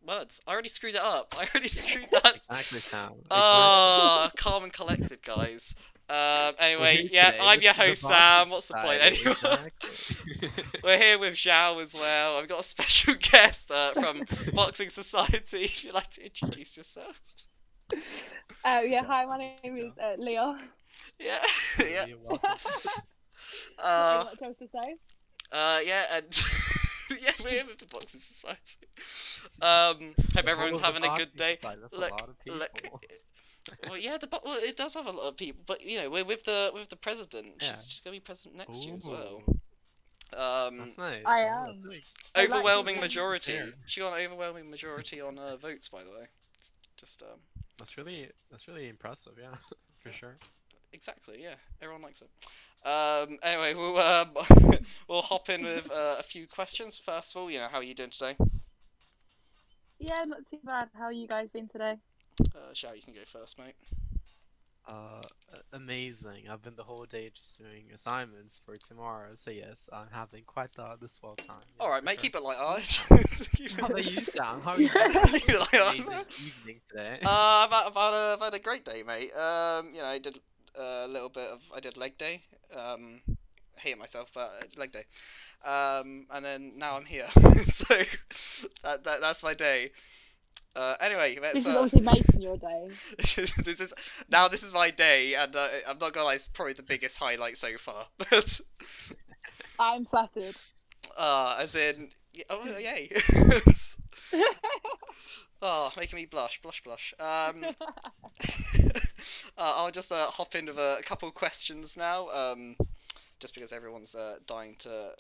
Words. I already screwed it up. I already screwed that. Exactly, Sam. Oh, calm and collected, guys. We're Anyway, here yeah, today I'm with your the host, Boxing Sam. What's the point, Society. anyway? Exactly. We're here with Zhao as well. I've got a special guest from Boxing Society. If you'd like to introduce yourself. Yeah, Job, hi, my name job. is Leah. Yeah, yeah. You're welcome. Not really Uh, much else to say. yeah, and yeah, we're here with the Boxing Society. Hope The whole everyone's of the having a good Boxing day. Society, that's a Look, lot of look. people. Well, yeah, well, it does have a lot of people, but you know, we're with the president. Yeah. She's gonna be president next year as well. Ooh, Um, that's nice. I Oh, that's am. really I like overwhelming to- majority. Yeah. She got an overwhelming majority on votes, by the way. Just That's really impressive. Yeah, for sure. exactly, yeah. Everyone likes it. Anyway, we'll we'll hop in with a few questions. First of all, you know, how are you doing today? Yeah, not too bad. How are you guys been today? Shao, you can go first, mate. Amazing. I've been the whole day just doing assignments for tomorrow. So yes, I'm having quite the swell time. Yeah, All right, for mate. sure. Keep it light-hearted. How about you, Sam? How are you doing? Keep it light-hearted. Amazing evening today. I've had a great day, mate. You know, I did a little bit of I did leg day. Hate myself, but leg day. And then now I'm here, so that's my day. Anyway, This let's. is obviously making your day. This is my day, and I'm not gonna lie, it's probably the biggest highlight so far. But I'm flattered. as in, oh yay. Oh, making me blush. I'll just hop in with a couple questions now. Just because everyone's dying to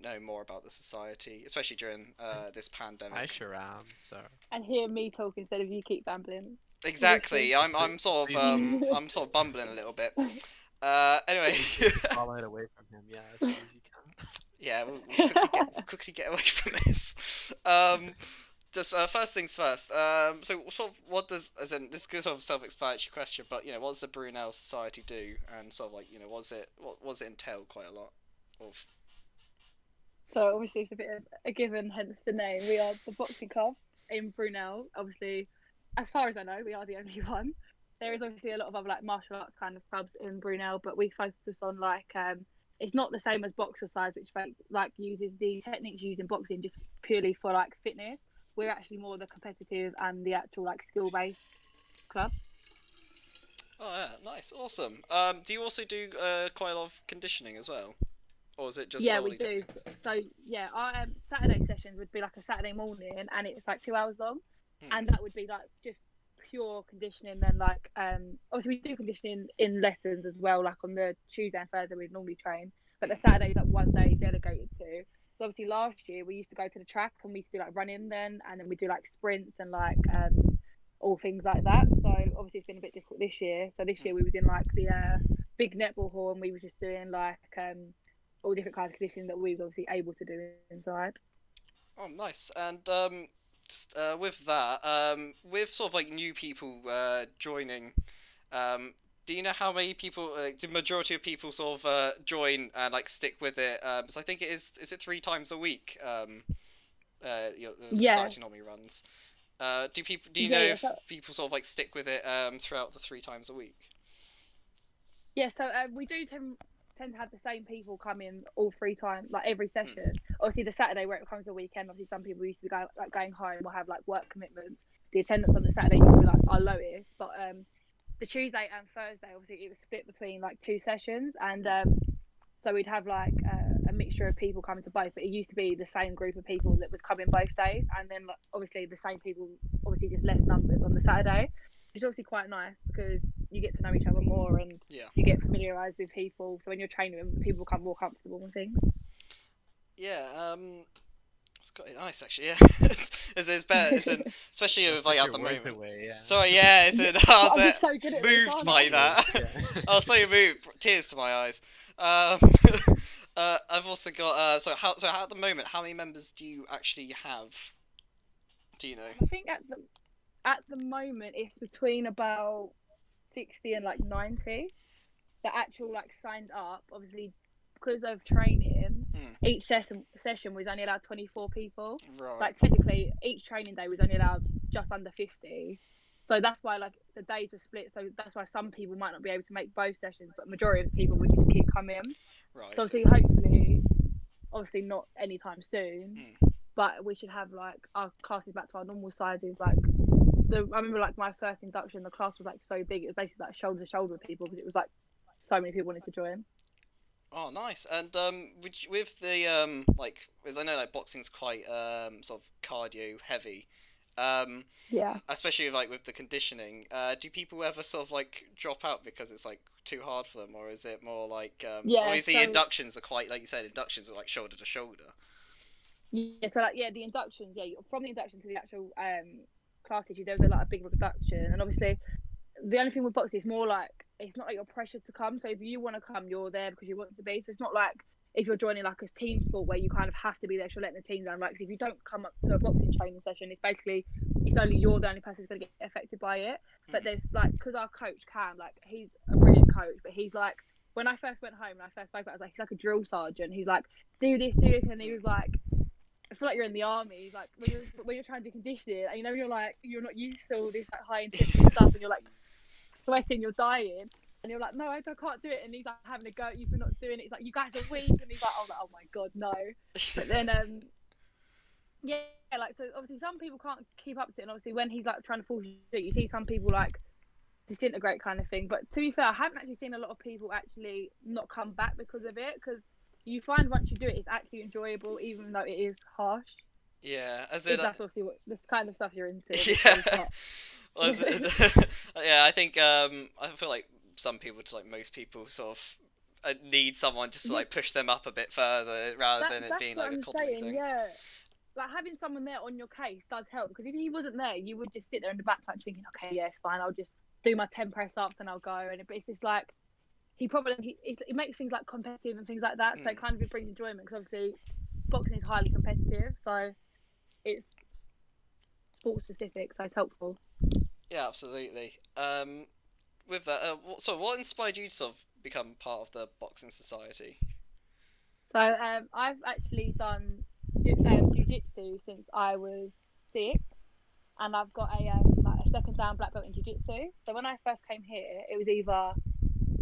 know more about the society, especially during this pandemic. I sure am. So And hear me talk instead of you keep babbling. Exactly. I'm sort of I'm sort of bumbling a little bit. Anyway. follow it away from him. Yeah, as soon as you can. Yeah, we'll quickly get away from this. Just first things first. So sort of what does, as in this is sort of self-explanatory question, but you know, what does the Brunel Society do, and sort of like, you know, what does it entail quite a lot of? So obviously it's a bit of a given, hence the name. We are the boxing club in Brunel. Obviously, as far as I know, we are the only one. There is obviously a lot of other like martial arts kind of clubs in Brunel, but we focus on like it's not the same as boxercise, which like uses the techniques used in boxing just purely for like fitness. We're actually more the competitive and the actual like skill based club. Oh yeah, nice, awesome. Do you also do quite a lot of conditioning as well, or is it just Yeah, solely we do. technique? So yeah, our Saturday sessions would be like a Saturday morning, and it's like 2 hours long, Hmm. and that would be like just pure conditioning. Then like obviously we do conditioning in lessons as well. Like on the Tuesday and Thursday we'd normally train, but the Saturday is like one day delegated to. So obviously last year we used to go to the track and we used to do like running then, and then we do like sprints and like all things like that. So obviously it's been a bit difficult this year. So this year we was in like the big netball hall, and we was just doing like all different kinds of conditioning that we was obviously able to do inside. Oh, nice. And just with that, with sort of like new people joining, do you know how many people, the majority of people sort of join and like stick with it? So I think it is it 3 times a week? The Yeah, society normally runs. Do you know yeah, if people sort of like stick with it throughout the 3 times a week? yeah. So we do tend to have the same people come in all 3 times, like every session. Obviously, the Saturday where it becomes a weekend, obviously some people used to be going home or have like work commitments. The attendance on the Saturday used to be like our lowest, but the Tuesday and Thursday, obviously, it was split between like 2 sessions, and so we'd have like a mixture of people coming to both. But it used to be the same group of people that was coming both days, and then like, obviously the same people, obviously just less numbers on the Saturday. It's obviously quite nice because you get to know each other more and Yeah. you get familiarised with people. So when you're training them, people become more comfortable and things. Yeah. It's quite nice actually. Yeah. It's better. Especially with like at the moment. Away, yeah. Sorry, yeah, I I'm was just so good at this, moved aren't by I? that. Yeah. I was so moved, tears to my eyes. I've also got so at the moment, how many members do you actually have? Do you know? I think at the moment it's between about 60 and like 90. The actual like signed up, obviously, because of training. each session was only allowed 24 people. Right. Like technically, each training day was only allowed just under 50. So that's why like the days were split. So that's why some people might not be able to make both sessions, but majority of the people would just keep coming. Right. So obviously, obviously not anytime soon, but we should have like our classes back to our normal sizes. Like I remember like my first induction, the class was like so big. It was basically like shoulder to shoulder with people because it was like so many people wanted to join. Oh, nice. And with the like, as I know, like boxing's quite sort of cardio heavy. Yeah. Especially like with the conditioning. Do people ever sort of like drop out because it's like too hard for them, or is it more like Yeah, so obviously so- inductions are quite, like you said, inductions are like shoulder to shoulder. Yeah, so like the inductions, from the induction to the actual classes, there was like a big reduction, and obviously the only thing with boxing is more like it's not like you're pressured to come. So if you want to come, you're there because you want to be. So it's not like if you're joining like a team sport where you kind of have to be there, you're letting the team down. Like, 'cause if you don't come up to a boxing training session, it's only you're the only person who's going to get affected by it. But there's like, because our coach Cam, like he's a brilliant coach, but he's like, when I first went home and I first spoke about it, I was like, he's like a drill sergeant. He's like, do this, and he was like, I feel like you're in the army. He's like, when you're trying to do conditioning, and you're like, you're not used to all this like high intensity stuff, and you're like sweating, you're dying, and you're like, no, I can't do it, and he's like having a go at you for not doing it. He's like, you guys are weak, and he's like, oh my god, no. But then yeah, like, so obviously some people can't keep up to it, and obviously when he's like trying to force you see some people like disintegrate kind of thing. But to be fair, I haven't actually seen a lot of people actually not come back because of it, because you find once you do it, it's actually enjoyable, even though it is harsh. Yeah, as If in that's obviously what this kind of stuff you're into. yeah. Well, yeah, I think I feel like some people, just like most people, sort of need someone just to like push them up a bit further rather than it being like a coddling thing. Yeah, like having someone there on your case does help, because if he wasn't there, you would just sit there in the back like thinking, okay, yeah, it's fine, I'll just do my 10 press ups and I'll go. And it's just like it makes things like competitive and things like that, so it kind of brings enjoyment, because obviously boxing is highly competitive, so it's sport specific, so it's helpful. Yeah, absolutely. With that, what inspired you to sort of become part of the Boxing Society? So I've actually done jiu-jitsu since I was 6, and I've got a second dan black belt in jiu-jitsu. So when I first came here, it was either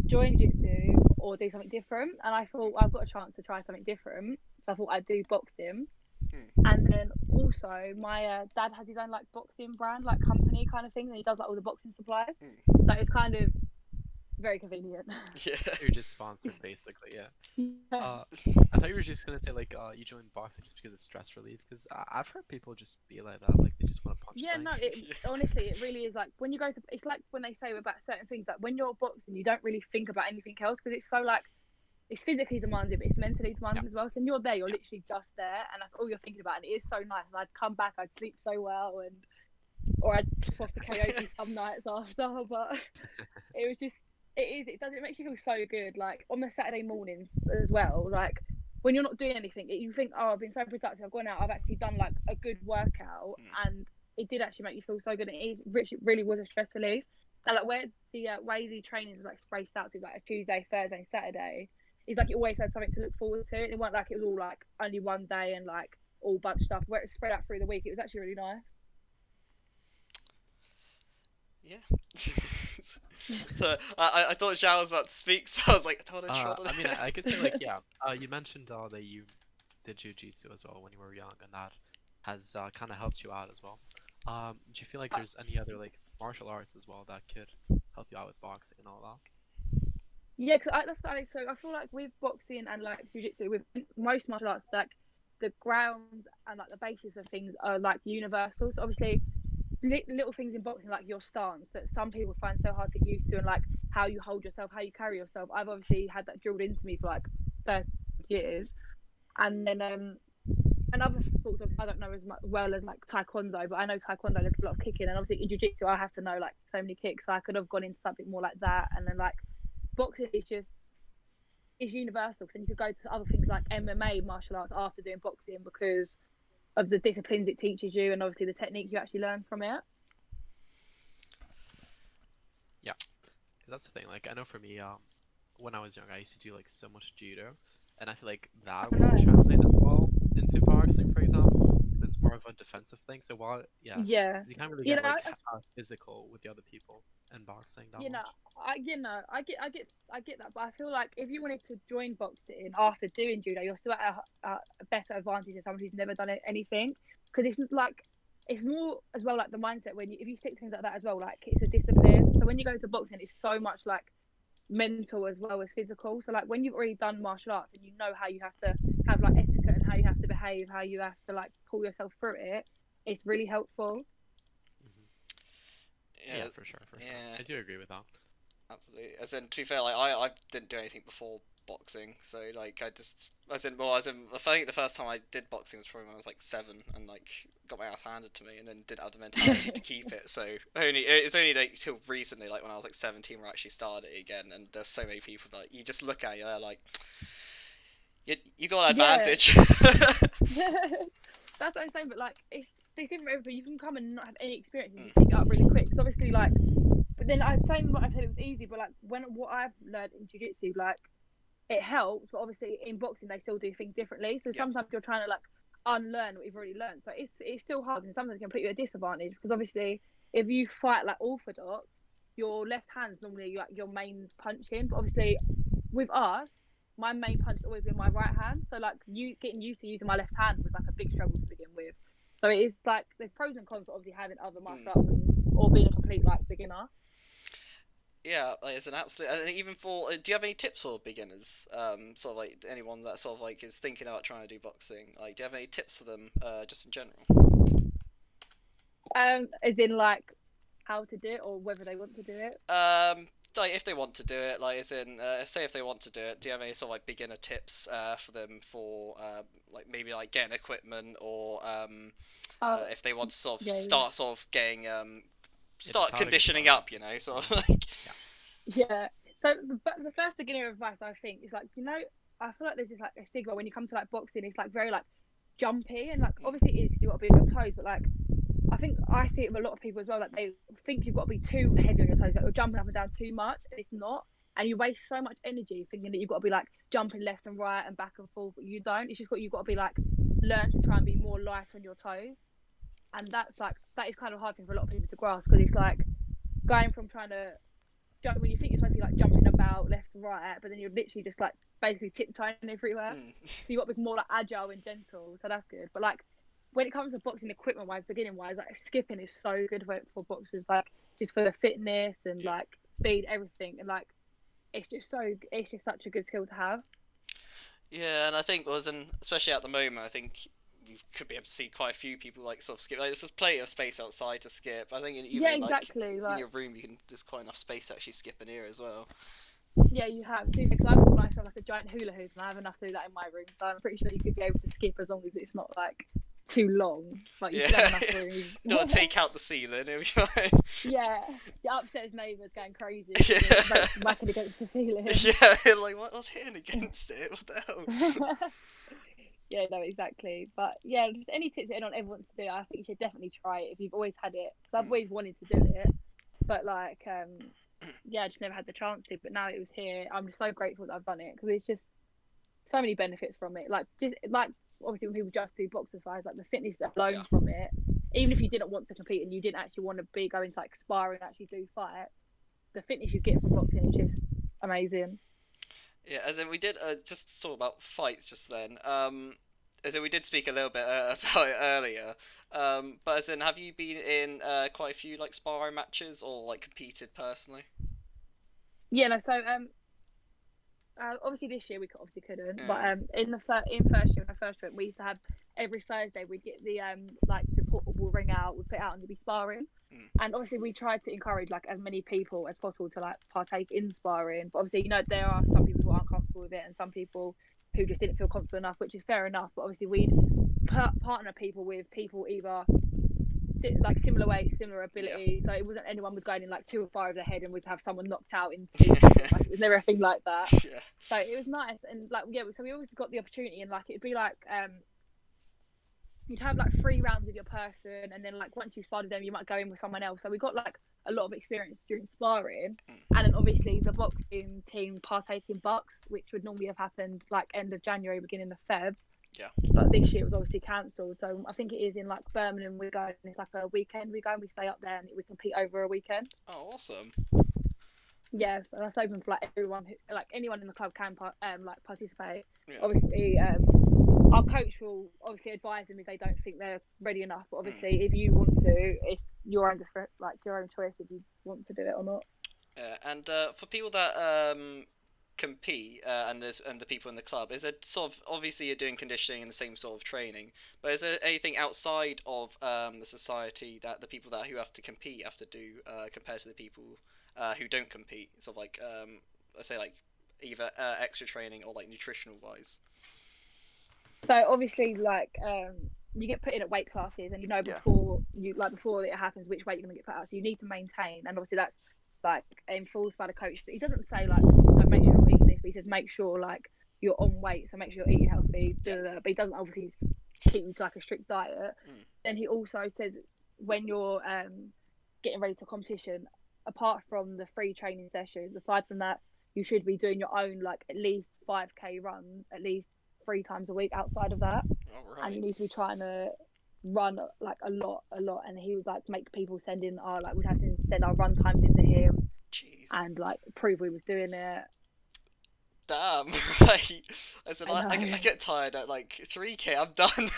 join jiu-jitsu or do something different, and I thought, well, I've got a chance to try something different, so I thought I'd do boxing. And then also my dad has his own like boxing brand, like company kind of thing, and he does like all the boxing supplies, so it's kind of very convenient. Yeah. You're just sponsored, basically, yeah. Yeah. I thought you were just gonna say like you joined boxing just because it's stress relief, because I've heard people just be like that, like they just want to punch Yeah, things. no, honestly, it really is. Like when you go to, it's like when they say about certain things, like when you're boxing, you don't really think about anything else, because it's so like, it's physically demanding, but it's mentally demanding as well. So when you're there, you're literally just there, and that's all you're thinking about, and it is so nice. And I'd come back, I'd sleep so well, or I'd foster karaoke some nights after, but it was just, it makes you feel so good. Like on the Saturday mornings as well, like when you're not doing anything, you think, oh, I've been so productive, I've gone out, I've actually done like a good workout, and it did actually make you feel so good. And it really was a stress relief. And like where the way the training was like spaced out, so it was like a Tuesday, Thursday, Saturday, it's like you always had something to look forward to. It wasn't like it was all like only one day and like all bunched up. Where it spread out through the week, it was actually really nice. Yeah. So I thought Zhao was about to speak, so I was like, I don't want to trot on I mean, I could say like, yeah. You mentioned that you did jiu-jitsu as well when you were young, and that has kind of helped you out as well. Do you feel like there's any other like martial arts as well that could help you out with boxing and all that? Yeah, because so I feel like with boxing and like jiu-jitsu, with most martial arts, like the grounds and like the basis of things are like universal. So obviously little things in boxing, like your stance, that some people find so hard to get used to, and like how you hold yourself, how you carry yourself, I've obviously had that drilled into me for like 30 years. And then and other sports, obviously, I don't know as well as like taekwondo, but I know taekwondo there's a lot of kicking, and obviously in jiu-jitsu I have to know like so many kicks, so I could have gone into something more like that. And then like boxing is universal, because then you could go to other things like MMA martial arts after doing boxing, because of the disciplines it teaches you, and obviously the technique you actually learn from it. Yeah, that's the thing. Like I know for me, when I was young, I used to do like so much judo, and I feel like that I know. would translate as well into boxing, for example. It's more of a defensive thing. So while Yeah. 'cause you can't really You get know, like physical with the other people in boxing that you know, much. I get that, but I feel like if you wanted to join boxing after doing judo, you're still at a better advantage than someone who's never done anything, because it's like it's more as well like the mindset when if you stick to things like that as well, like it's a discipline. So when you go to boxing, it's so much like mental as well as physical. So like when you've already done martial arts and you know how you have to have like etiquette and how you have to behave, how you have to like pull yourself through it, it's really helpful. Yeah, for sure, for sure. Yeah, I do agree with that. absolutely. As in, to be fair, like I didn't do anything before boxing, so like I just, I think the first time I did boxing was probably when I was like 7, and like got my ass handed to me, and then didn't have the mentality to keep it. So it's only like till recently, like when I was like 17, where I actually started it again. And there's so many people that you just look at, you're like, you got an Yeah. advantage. That's what I'm saying, but like it's different for everybody. You can come and not have any experience and just pick it up really quick. So obviously, like, but then I'm saying what I said it was easy, but like what I've learned in jiu-jitsu, like it helps, but obviously in boxing they still do things differently. So sometimes you're trying to like unlearn what you've already learned. So it's still hard, and sometimes it can put you at a disadvantage because obviously if you fight like orthodox, your left hand's normally like your main punching, but obviously with us, my main punch has always been my right hand. So like you getting used to using my left hand was like a big struggle to begin with. So it is like there's pros and cons to obviously having other martial arts or being a complete like beginner. Yeah, like, it's an absolute. And even for, do you have any tips for beginners? Sort of like anyone that sort of like is thinking about trying to do boxing. Like, do you have any tips for them? Just in general. As in like how to do it or whether they want to do it. Like if they want to do it, like as in, say if they want to do it, do you have any sort of like beginner tips for them for like maybe like getting equipment or if they want to sort of start sort of getting start conditioning up, you know, sort of like. Yeah. So the first beginner advice I think is like, you know, I feel like there's this like a stigma when you come to like boxing, it's like very like jumpy and like obviously it is, you got to be on your toes, but like I think I see it with a lot of people as well, like they think you've got to be too heavy on your toes, like you're jumping up and down too much, and it's not. And you waste so much energy thinking that you've got to be like jumping left and right and back and forth, but you don't. It's just you've got to be like learn to try and be more light on your toes, and that's like that is kind of a hard thing for a lot of people to grasp because it's like going from trying to jump when you think you're supposed to be like jumping about left and right, but then you're literally just like basically tiptoeing everywhere. So you got to be more like agile and gentle, so that's good. But like when it comes to boxing equipment wise, beginning wise, like skipping is so good for boxers, like just for the fitness and like speed, everything, and like it's just such a good skill to have. Yeah, and I think especially at the moment, I think you could be able to see quite a few people like sort of skip. Like there's plenty of space outside to skip. I think even exactly. Like in your room, there's quite enough space to actually skip in here as well. Yeah, you have too. Because I've organised like a giant hula hoop, and I have enough to do that in my room. So I'm pretty sure you could be able to skip as long as it's not like too long. Like you still have enough room. Don't take out the ceiling, it'll be fine. Yeah, your upstairs neighbours going crazy. Yeah. Whacking against the ceiling. Yeah, like what's hitting against it? What the hell? Yeah, no, exactly. But yeah, just any tips that anyone ever wants to do, I think you should definitely try it if you've always had it. Because I've always wanted to do it, but like, yeah, I just never had the chance to. But now it was here. I'm just so grateful that I've done it because it's just so many benefits from it. Like just like obviously when people just do box exercise, like the fitness alone from it. Even if you didn't want to compete and you didn't actually want to be going to like sparring and actually do fights, the fitness you get from boxing is just amazing. Yeah, as in we did just talk about fights just then. As in we did speak a little bit about it earlier. But as in, have you been in quite a few like sparring matches or like competed personally? Yeah, no. So obviously this year we obviously couldn't, but in first year when I first went, we used to have every Thursday we'd get the like the portable ring out, we'd put it out and you'd be sparring. And obviously we tried to encourage like as many people as possible to like partake in sparring. But obviously, you know, there are some people who aren't comfortable with it and some people who just didn't feel comfortable enough, which is fair enough. But obviously we'd partner people with people either like similar weight, similar ability. So it wasn't anyone was going in like 2 or 5 of the head and we'd have someone knocked out in 2 seconds. Like, it was never a thing like that. Yeah. So it was nice and like yeah. So we always got the opportunity and like it'd be like you'd have like 3 rounds with your person, and then like once you sparred with them, you might go in with someone else. So we got like a lot of experience during sparring, and then obviously the boxing team partake in bucks, which would normally have happened like end of January, beginning of Feb. Yeah. But this year it was obviously cancelled. So I think it is in like Birmingham. We go, and it's like a weekend. We go and we stay up there, and we compete over a weekend. Oh, awesome. Yeah, so that's open for like everyone, who, like anyone in the club can like participate. Yeah. Obviously, our coach will obviously advise them if they don't think they're ready enough. But obviously, if you want to, it's your own like your own choice if you want to do it or not. And for people that compete and the people in the club, is it sort of, obviously you're doing conditioning and the same sort of training, but is there anything outside of the society that the people that who have to compete have to do compared to the people who don't compete? Sort of like let's say like either extra training or like nutritional wise. So obviously, like you get put in at weight classes, and you know before it happens which weight you're gonna get put out. So you need to maintain, and obviously that's like enforced by the coach. He doesn't say like don't make sure you're eating this, but he says make sure like you're on weight, so make sure you're eating healthy. But he doesn't obviously keep you to like a strict diet. Then he also says when you're getting ready to competition, apart from the free training sessions, aside from that, you should be doing your own like at least 5k runs at least 3 times a week outside of that. Right. And you need to be trying to run like a lot. And he was like make people send in our like we had to send our run times into him. Jeez. And like prove we was doing it. Damn. Right. I said I get tired at like 3k. I'm done.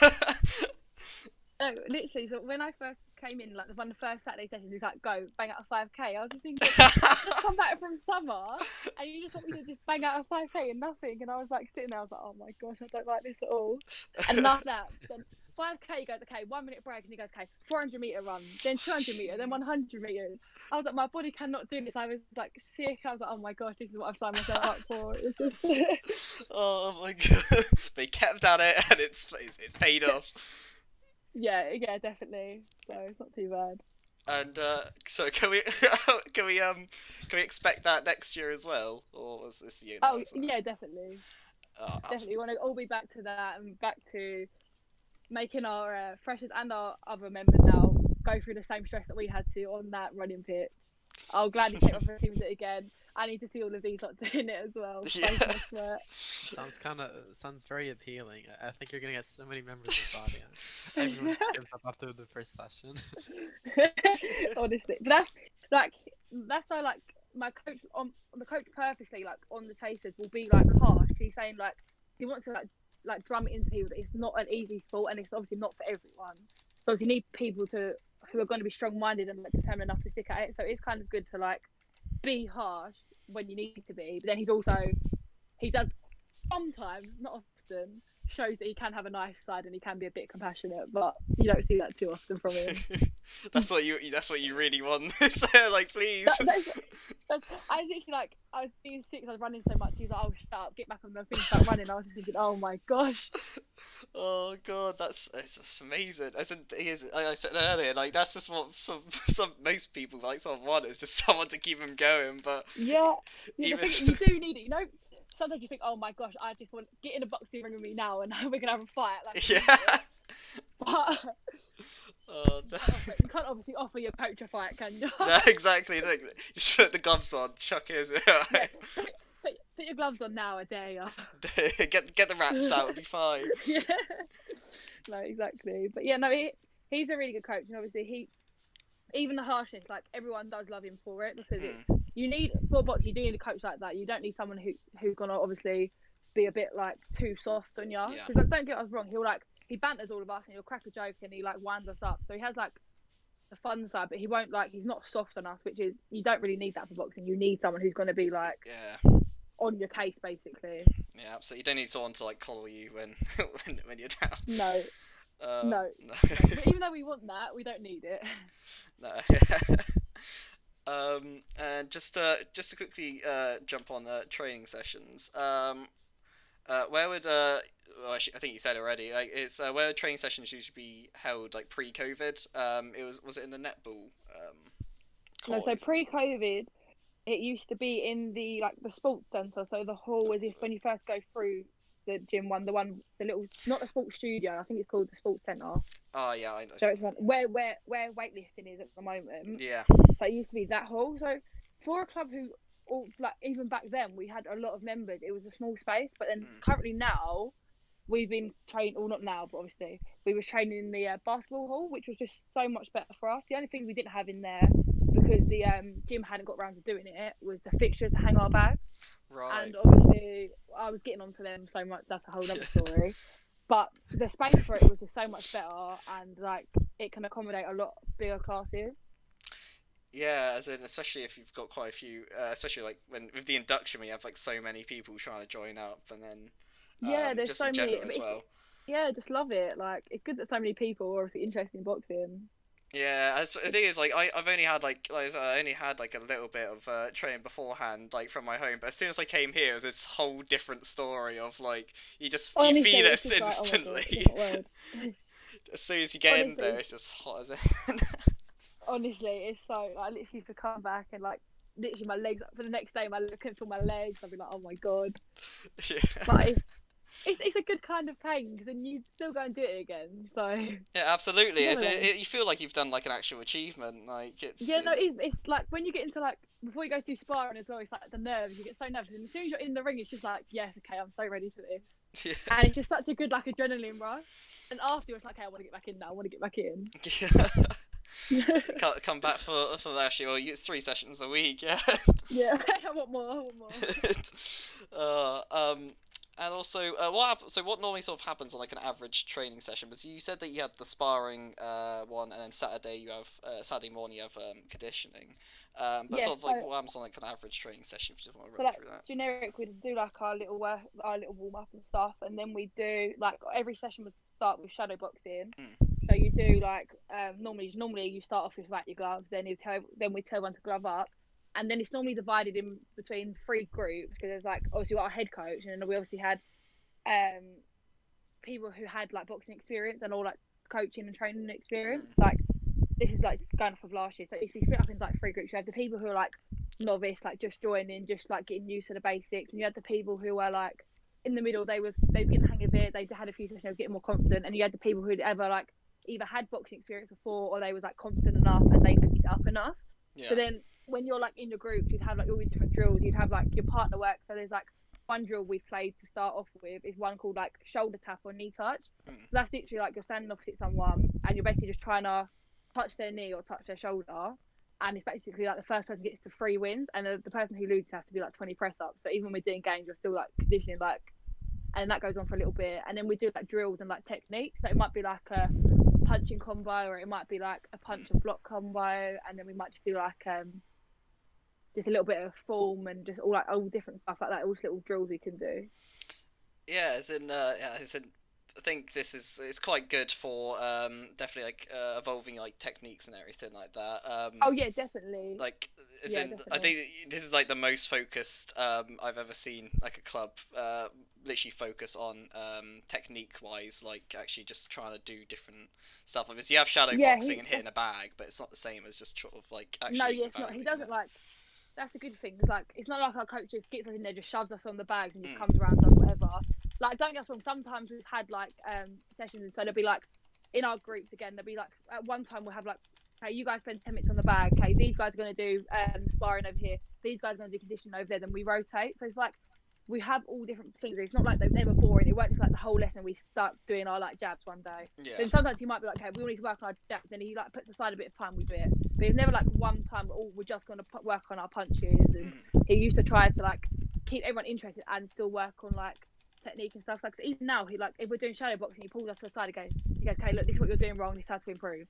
No, literally. So when I first came in, like one of the first Saturday sessions, he's like, "Go bang out a 5k." I was just thinking, just come back from summer, and you just want me to just bang out a 5k and nothing. And I was like sitting there, I was like, "Oh my gosh, I don't like this at all." And after that, then 5k, he goes, "Okay, 1 minute break," and he goes, "Okay, 400-meter run, then 200-meter, then 100 meters." I was like, my body cannot do this. I was like sick. I was like, "Oh my gosh, this is what I've signed myself up for." It's just. Oh my god. They kept at it, and it's paid off. Yeah, definitely. So it's not too bad. And so can we expect that next year as well, or was this year? Oh yeah, definitely. Oh, definitely want to all be back to that and back to making our freshers and our other members now go through the same stress that we had to on that running pitch. I'll gladly take off the teams it again. I need to see all of these lot doing it as well. Yeah. Sounds very appealing. I think you're gonna get so many members of the audience. Everyone gives up after the first session. Honestly, but that's so like my coach the coach purposely like on the tasters will be like harsh. He's saying like he wants to like drum it into people that it's not an easy sport and it's obviously not for everyone. So you need people who are going to be strong-minded and like determined enough to stick at it. So it's kind of good to like be harsh when you need to be, but then he does sometimes, not often, shows that he can have a nice side and he can be a bit compassionate, but you don't see that too often from him. That's what you really want. So, like, please. I literally like I was being sick because I was running so much. He's like, "Oh, shut up, get back on the thing, start running." I was just thinking, "Oh my gosh." Oh god, that's amazing. I said earlier, like that's just what some most people like sort of want is just someone to keep them going. But yeah, even... you do need it. You know, sometimes you think, "Oh my gosh, I just want get in a boxing ring with me now, and we're gonna have a fight." Like, yeah. But oh, no. You can't obviously offer your coach a fight, can you? No, exactly. Like, just put the gloves on, chuck it. Yeah, put your gloves on now, I dare you. get the wraps out, it'll be fine. Yeah. No, exactly. But yeah, no, he's a really good coach, and obviously even the harshness, like everyone does love him for it because you need for boxing, you do need a coach like that. You don't need someone who's gonna obviously be a bit like too soft on you. Because like, don't get us wrong, he banters all of us and he'll crack a joke and he like winds us up. So he has like the fun side, but he won't like he's not soft on us, which is you don't really need that for boxing. You need someone who's gonna be like on your case basically. Yeah, absolutely. You don't need someone to like collar you when when you're down. No. No. But even though we want that, we don't need it. No. And just to quickly jump on training sessions. Where would well, I think you said already. Like, it's where training sessions usually be held, like pre-COVID. Was it in the netball? No, so pre-COVID, it used to be in the sports centre. So the hall was when you first go through the gym one, the little, not the sports studio. I think it's called the sports centre. Oh yeah, I know. So it's where weightlifting is at the moment. Yeah. So it used to be that hall. So for a club who, like even back then, we had a lot of members. It was a small space, but then currently now, we've been trained, or not now, but obviously we was training in the basketball hall, which was just so much better for us. The only thing we didn't have in there, because the gym hadn't got around to doing it, was the fixtures to hang our bags. Right. And obviously I was getting onto them so much, that's a whole other story. But the space for it was just so much better, and like it can accommodate a lot bigger classes. Yeah, as in, especially if you've got quite a few, especially like when with the induction, we have like so many people trying to join up, and then there's just so in general many as well. Yeah, just love it. Like it's good that so many people are obviously interested in boxing. Yeah, the thing is, like, I've only had I only had like a little bit of training beforehand, like from my home. But as soon as I came here, it was this whole different story of like you Honestly, you feel it it's just like, instantly. oh my God, As soon as you get in Honestly. there, it's just hot as it. honestly, it's so I literally used to come back and like literally my legs for the next day, I couldn't feel my legs. I'd be like, oh my God. Yeah. But it's a good kind of pain, because then you still go and do it again. So Yeah, absolutely. Yeah. You feel like you've done like an actual achievement. Like it's it's like when you get into like before you go through sparring as well, it's like the nerves. You get so nervous, and as soon as you're in the ring, it's just like, yes, okay, I'm so ready for this. Yeah. And it's just such a good like adrenaline rush. And after it's like, okay, I want to get back in now. I want to get back in. Yeah. Come back for actually. Well, it's 3 sessions a week. Yeah. Yeah, I want more. I want more. And also, what normally sort of happens on like an average training session? Because you said that you had the sparring one, and then Saturday you have Saturday morning you have conditioning. But Yeah, sort of like so- what happens on like an average training session? If you just want to So run like through that. generic, we'd do like our little warm up and stuff, and then we do like every session would start with shadow boxing. So you do like normally you start off with like your gloves, then we tell everyone to glove up, and then it's normally divided in between 3 groups, because there's like obviously got our head coach, and then we obviously had people who had like boxing experience and all like coaching and training experience. Like this is like going off of last year, so it's split up into like 3 groups. You have the people who are like novice, like just joining, just like getting used to the basics, and you had the people who were like in the middle, they getting the hang of it, they had a few sessions, they were getting more confident, and you had the people who'd ever like either had boxing experience before, or they was like confident enough and they picked it up enough. Yeah. So then when you're like in your group, you'd have like all these different drills. You'd have like your partner work. So there's like one drill we've played to start off with is one called like shoulder tap or knee touch. So that's literally like you're standing opposite someone and you're basically just trying to touch their knee or touch their shoulder, and it's basically like the first person gets to 3 wins, and the person who loses has to do like 20 press ups. So even when we're doing games, you're still like conditioning, like, and that goes on for a little bit, and then we do like drills and like techniques. So it might be like a punching combo, or it might be like a punch and block combo, and then we might just do like just a little bit of form and just all different stuff like that, all little drills we can do. Yeah, I think it's quite good for definitely like evolving like techniques and everything like that. Oh yeah, definitely. Like Definitely. I think this is like the most focused I've ever seen like a club literally focus on technique wise, like actually just trying to do different stuff. Obviously you have shadow boxing and hitting a bag, but it's not the same as just sort of like actually. No, yeah, it's not. He doesn't like. That's the good thing. It's like it's not like our coach just gets us in there, just shoves us on the bags and just comes around us whatever. Like don't get us wrong. Sometimes we've had like sessions, and so there'll be like in our groups again. There'll be like at one time we'll have like, okay, you guys spend 10 minutes on the bag. Okay, these guys are gonna do sparring over here. These guys are gonna do conditioning over there. Then we rotate. So it's like we have all different things. It's not like they're never boring. It won't just like the whole lesson we start doing our like jabs one day. Yeah. Then sometimes he might be like, okay, we all need to work on our jabs, and he like puts aside a bit of time, we do it. But it's never like one time, oh, we're just going to work on our punches. And he used to try to like keep everyone interested and still work on like technique and stuff. Like so even now, he like if we're doing shadow boxing, he pulls us to the side again. He goes, okay, look, this is what you're doing wrong. This is how to improve.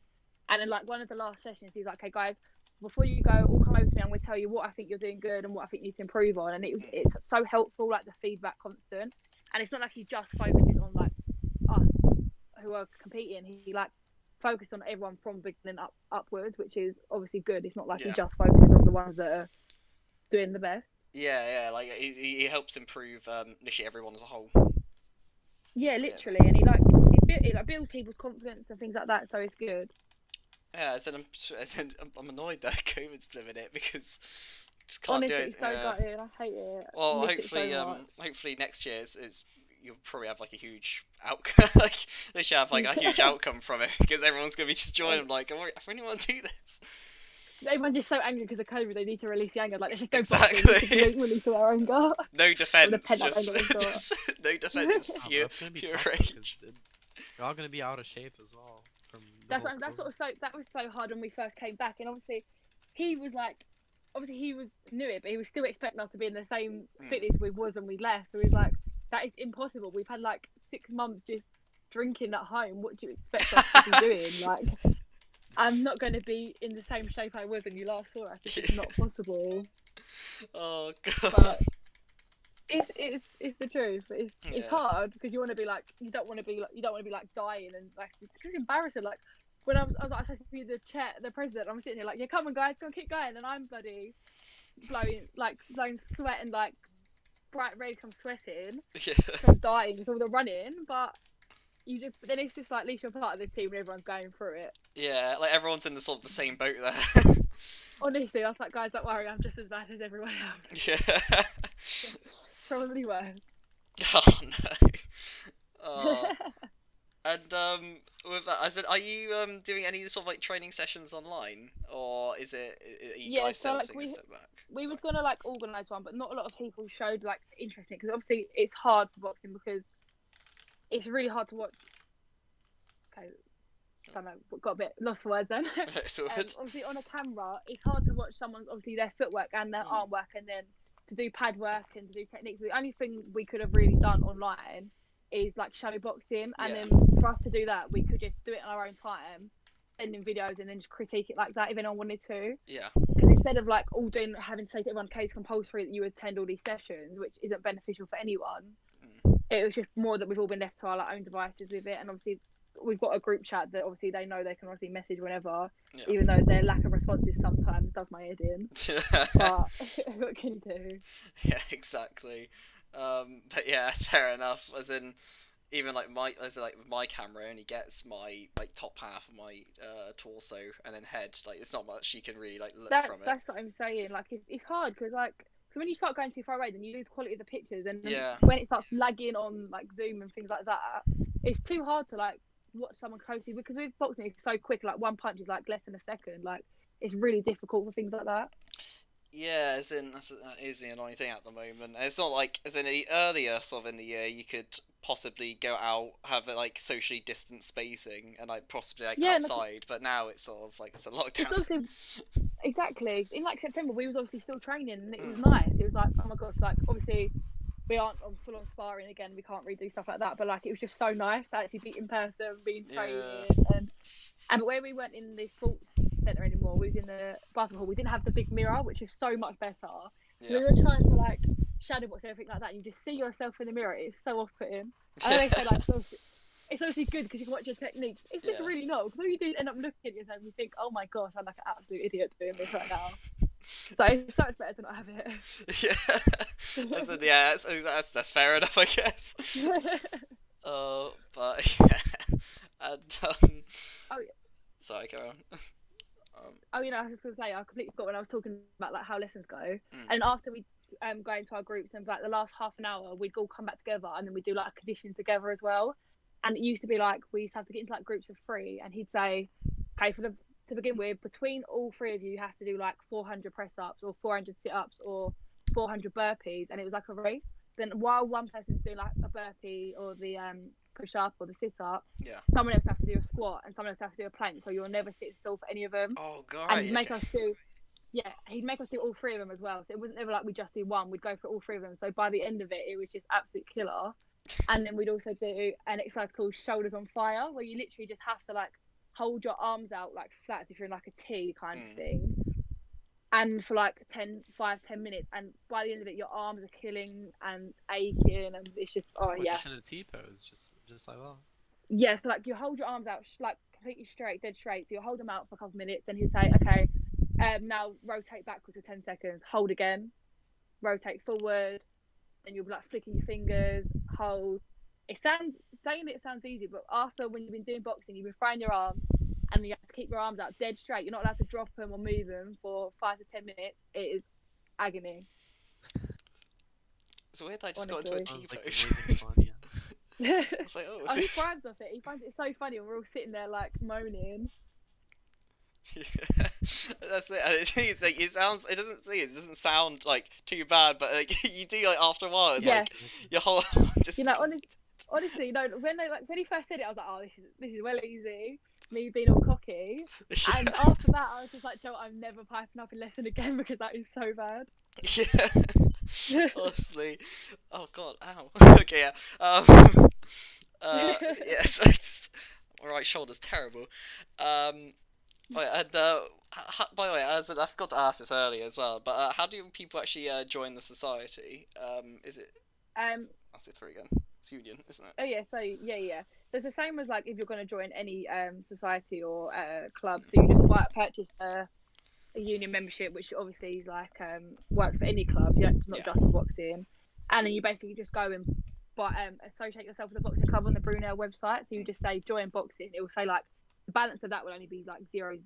And then like one of the last sessions, he's like, okay, guys, before you go, all come over to me. I'm going to tell you what I think you're doing good and what I think you need to improve on. And it's so helpful, like the feedback constant. And it's not like he just focuses on like us who are competing. He like focused on everyone from beginning upwards, which is obviously good. It's not like he just focuses on the ones that are doing the best. Yeah, like he helps improve literally everyone as a whole. Yeah, So, literally, and he like builds people's confidence and things like that. So it's good. Yeah, I'm annoyed that COVID's blimmin' it because just can't Honestly, do it. it's so gutted. I hate it. Well, Miss it so much. hopefully next year is you'll probably have like a huge outcome. Like they should have like a huge outcome from it because everyone's gonna be just joining. Like, I really want to do this. Everyone's just so angry because of COVID. They need to release the anger. Like, let's just go Exactly. boxing. We can release our anger. No defense, pent-up just, anger and just no defense, just Oh, pure, that's gonna be pure tough, though, 'cause rage. you're all gonna be out of shape as well from the That's whole what was COVID. so hard when we first came back. And obviously, he was like, knew it, but he was still expecting us to be in the same fitness we was when we left. So he was like, that is impossible. We've had like 6 months just drinking at home. What do you expect us to be doing? Like, I'm not going to be in the same shape I was when you last saw us. It's just not possible. Oh god. But it's the truth. But it's Yeah. hard because you want to be like, you don't want to be like dying, and like it's embarrassing. Like when I was like supposed to be the president. I'm sitting here like, yeah, come on guys, go on, keep going, and I'm bloody blowing sweat and like bright red because I'm sweating. Yeah. I'm dying because all the running, but but then it's just like at least you're part of the team and everyone's going through it. Yeah, like everyone's in the sort of the same boat there. Honestly, I was like, guys, don't worry, I'm just as bad as everyone else. Yeah. Probably worse. Oh no. Oh. And with that, I said, are you doing any sort of like training sessions online, or is it? Are you Yeah, guys so still like taking a step back? we was gonna like organise one, but not a lot of people showed like interest in it because obviously it's hard for boxing because it's really hard to watch. Okay, I don't know, got a bit lost for words then. It's all good. Obviously on a camera, it's hard to watch someone's obviously their footwork and their arm work, and then to do pad work and to do techniques. The only thing we could have really done online is like shadow boxing, and then for us to do that, we could just do it on our own time, send in videos, and then just critique it like that if anyone wanted to. Yeah. Because instead of like having to say to everyone, "Okay, it's compulsory that you attend all these sessions," which isn't beneficial for anyone. It was just more that we've all been left to our like, own devices with it, and obviously we've got a group chat that obviously they know they can obviously message whenever, even though their lack of responses sometimes does my head in. But what can you do? Yeah, exactly. But yeah, that's fair enough. As in, even like my camera only gets my like top half of my torso and then head. Like it's not much you can really like look from it. That's what I'm saying. Like it's hard because like. So when you start going too far away, then you lose quality of the pictures, and when it starts lagging on like Zoom and things like that, it's too hard to like watch someone closely because with boxing it's so quick. Like one punch is like less than a second. Like it's really difficult for things like that. Yeah, as in that is the annoying thing at the moment. And it's not like as in earlier sort of in the year you could possibly go out, have it like socially distant spacing, and like possibly like outside. But now it's sort of like it's a lockdown. It's also exactly in like September we was obviously still training, and it was nice. It was like, oh my god, like obviously we aren't on full on sparring again. We can't really do stuff like that, but like it was just so nice to actually be in person, being training, and where we weren't in the sports centre anymore, we was in the basketball hall. We didn't have the big mirror, which is so much better. We were trying to like shadow box and everything like that, and you just see yourself in the mirror. It's so off-putting. I know they say like it's obviously good because you can watch your techniques. It's just really not, because all you do is end up looking at yourself and you think, oh my gosh, I'm like an absolute idiot doing this right now. So it's so much better to not have it. Yeah, that's fair enough, I guess. But yeah, and sorry, go on. I was just gonna say I completely forgot when I was talking about like how lessons go, and after we go into our groups and like the last half an hour we'd all come back together and then we'd do like a condition together as well. And it used to be like we used to have to get into like groups of 3, and he'd say, okay, to begin with, between all 3 of you have to do like 400 press ups or 400 sit ups or 400 burpees, and it was like a race. Then while one person's doing like a burpee or the push up or the sit up, someone else has to do a squat and someone else has to do a plank, so you'll never sit still for any of them. Oh god. And he'd make us do all 3 of them as well. So it wasn't ever like we just do one, we'd go for all 3 of them. So by the end of it was just absolute killer. And then we'd also do an exercise called shoulders on fire, where you literally just have to like hold your arms out like flat as if you're in like a T kind of thing, and for like 10 minutes, and by the end of it your arms are killing and aching, and it's just Just in a T pose, just like that. So like you hold your arms out like completely straight, dead straight, so you'll hold them out for a couple of minutes, and he'll say, okay, now rotate backwards for 10 seconds, hold again, rotate forward, and you'll be like flicking your fingers, hold. It sounds easy, but after when you've been doing boxing, you've been throwing your arms and you have to keep your arms out dead straight. You're not allowed to drop them or move them for 5 to 10 minutes. It is agony. It's weird that I just got into a T-pose. Like fun, It's like, oh, Oh, he thrives off it. He finds it so funny, and we're all sitting there like moaning. yeah. That's it. And it's like it sounds. It doesn't sound like too bad, but like you do like after a while, it's Yeah. like your whole just. You know, honestly, no. When he first said it, I was like, oh, this is well easy. Me being all cocky, and after that, I was just like, Joe, I'm never piping up in lesson again because that is so bad. Yeah. Honestly. Oh God. Ow. Okay. Yeah. Yeah. So my right shoulder's terrible. Right, and by the way, as I forgot to ask this earlier as well, but how do people actually join the society? Is it? I'll say three again. It's union, isn't it? Oh yeah, so yeah. So it's the same as like if you're going to join any society or club. So you just purchase a union membership, which obviously is like works for any clubs. You don't not just for boxing, and then you basically just go and associate yourself with a boxing club on the Brunel website. So you just say join boxing. It will say like the balance of that will only be like £0,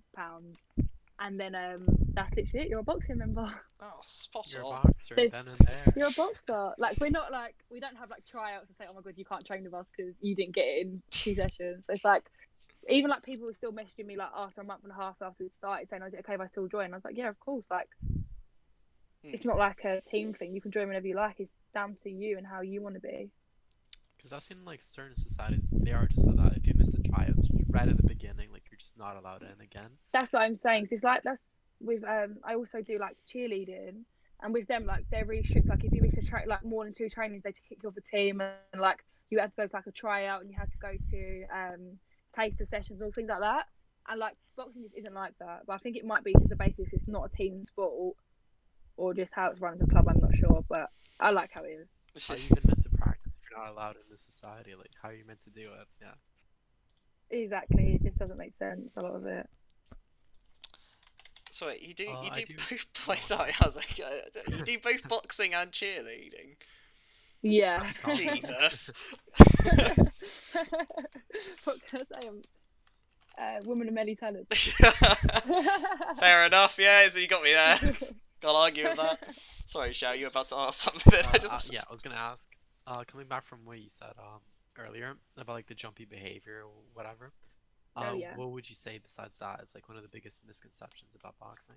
and then that's literally it. You're a boxing member. Oh, spot You're on. a boxer then and there. You're a boxer. Like we don't have like tryouts and say, oh my god, you can't train with us because you didn't get it in 2 sessions. So it's like even like people were still messaging me like after a month and a half after we started saying, "Oh, is it okay if I still join?" I was like, yeah, of course. Like it's not like a team thing. You can join whenever you like. It's down to you and how you want to be. Because I've seen like certain societies, they are just like that. If you miss the tryouts right at the beginning, like you're just not allowed in again. That's what I'm saying. So it's like that's with I also do like cheerleading, and with them like they're really strict. Like if you miss a like more than 2 trainings, they kick you off a team, and like you had to go to like a tryout, and you had to go to taster sessions, all things like that. And like boxing just isn't like that. But I think it might be because the basis it's not a team sport, or just how it's run as a club. I'm not sure, but I like how it is. How are you even meant to practice if you're not allowed in the society? Like, how are you meant to do it? Yeah. Exactly. It just doesn't make sense, a lot of it. So wait, you do I do- both. Wait, sorry, I was like, you do both boxing and cheerleading. Yeah. Jesus. What can I say? Women of many talents. Fair enough. Yeah, so you got me there. Can't argue with that. Sorry, Shao, you were about to ask something. Yeah, I was gonna ask. Coming back from what you said earlier about like the jumpy behavior or whatever. Oh, yeah. What would you say besides that is like one of the biggest misconceptions about boxing?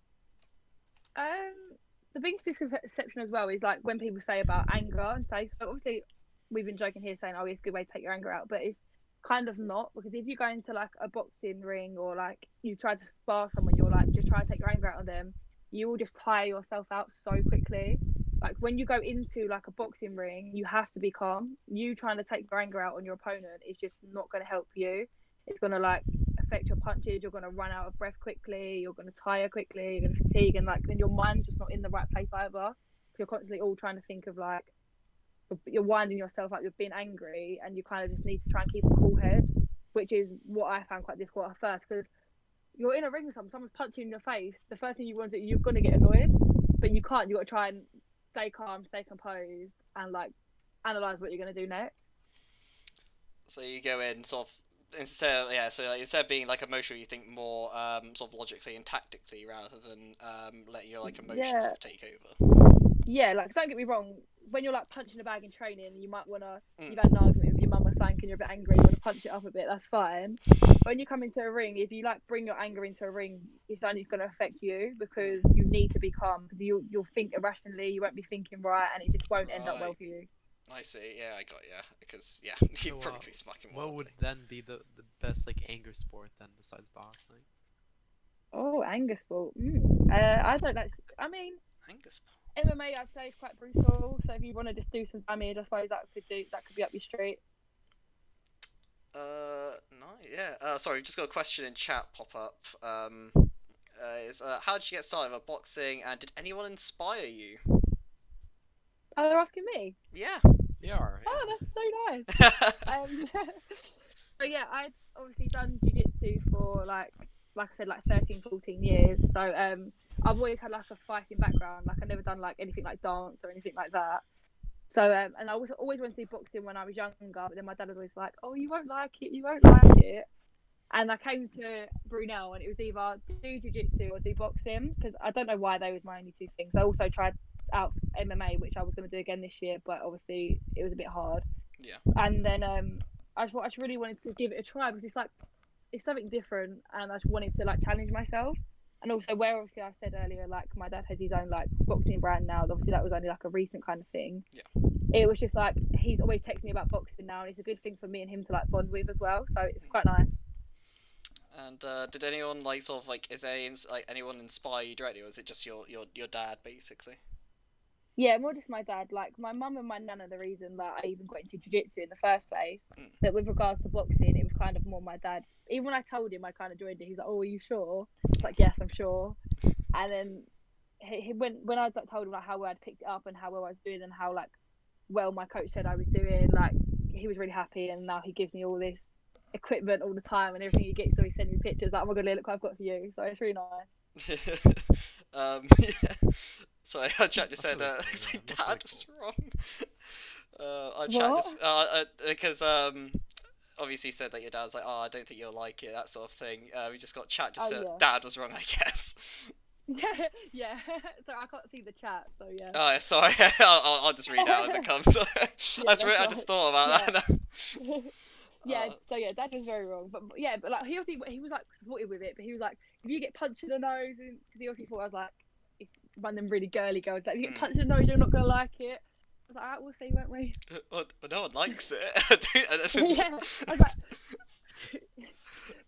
The biggest misconception as well is like when people say about anger and say, so obviously we've been joking here saying, oh, it's a good way to take your anger out, but it's kind of not, because if you go into like a boxing ring or like you try to spar someone, you're like just try to take your anger out on them, you will just tire yourself out so quickly. Like when you go into like a boxing ring, you have to be calm. You trying to take your anger out on your opponent is just not going to help you. It's going to like affect your punches. You're going to run out of breath quickly. You're going to tire quickly. You're going to fatigue, and like then your mind's just not in the right place either. You're constantly all trying to think of like you're winding yourself up. You're being angry, and you kind of just need to try and keep a cool head, which is what I found quite difficult at first, because you're in a ring with someone's punching in your face. The first thing you want to do, you're going to get annoyed, but you can't. You got to try and stay calm, stay composed, and like analyze what you're going to do next. So you go in sort of instead of being like emotional, you think more sort of logically and tactically rather than letting your like emotions sort of take over. Yeah, like don't get me wrong, when you're like punching a bag in training, you might want to you've had an argument with your mum or something and you're a bit angry, you want to punch it up a bit, that's fine. But when you come into a ring, if you like bring your anger into a ring, it's only going to affect you, because you need to be calm, because you'll think irrationally, you won't be thinking right, and it just won't end up well for you. I see. Yeah, I got you. Because yeah, So, you'd probably be smacking. What would then be the best like anger sport then besides boxing? Oh, anger sport. I don't know. I mean, anger sport? MMA I'd say is quite brutal. So if you want to just do some damage, I suppose that could be up your street. No, yeah. Sorry, just got a question in chat pop up. How did you get started with boxing, and did anyone inspire you? Oh, they're asking me? Yeah. They are. Yeah. Oh, that's so nice. So yeah, I'd obviously done jiu-jitsu for like I said, like 13, 14 years. So I've always had like a fighting background. Like I never done like anything like dance or anything like that. So and I always wanted to do boxing when I was younger, but then my dad was always like, oh, you won't like it. And I came to Brunel, and it was either do jiu-jitsu or do boxing, because I don't know why they was my only 2 things. I also tried out MMA, which I was going to do again this year, but obviously it was a bit hard. Yeah. And then I just really wanted to give it a try because it's like it's something different, and I just wanted to like challenge myself. And also, where obviously I said earlier, like my dad has his own like boxing brand now. Obviously, that was only like a recent kind of thing. Yeah. It was just like he's always texting me about boxing now, and it's a good thing for me and him to like bond with as well. So it's quite nice. And did anyone like sort of like is there like anyone inspire you directly, or is it just your dad basically? Yeah, more just my dad. Like my mum and my nan are the reason that I even got into jiu-jitsu in the first place. But with regards to boxing, it was kind of more my dad. Even when I told him I kind of joined it, he was like, "Oh, are you sure?" I was like, "Yes, I'm sure." And then when I told him like how well I'd picked it up and how well I was doing and how like well my coach said I was doing, like he was really happy. And now he gives me all this equipment all the time and everything he gets. So he sends me pictures like, "Oh my god, look what I've got for you." So it's really nice. Yeah. Sorry, our chat just said That's really it's cool, like yeah, that's dad really was wrong. Our chat What? just because obviously said that your dad was like, oh, I don't think you'll like it, that sort of thing. We just got chat just Oh, said yeah. dad was wrong, I guess. Yeah. So I can't see the chat. So yeah. Oh, sorry. I'll just read out as it comes. Sorry. Yeah, I just thought about that. Yeah, so yeah, dad was very wrong, but like he was like supportive with it, but he was like, if you get punched in the nose, because he obviously thought I was like, if one of them really girly girls, like if you get punched in the nose, you're not gonna like it. I was like, alright, we'll see, won't we? Well, no one likes it. Yeah, I was like,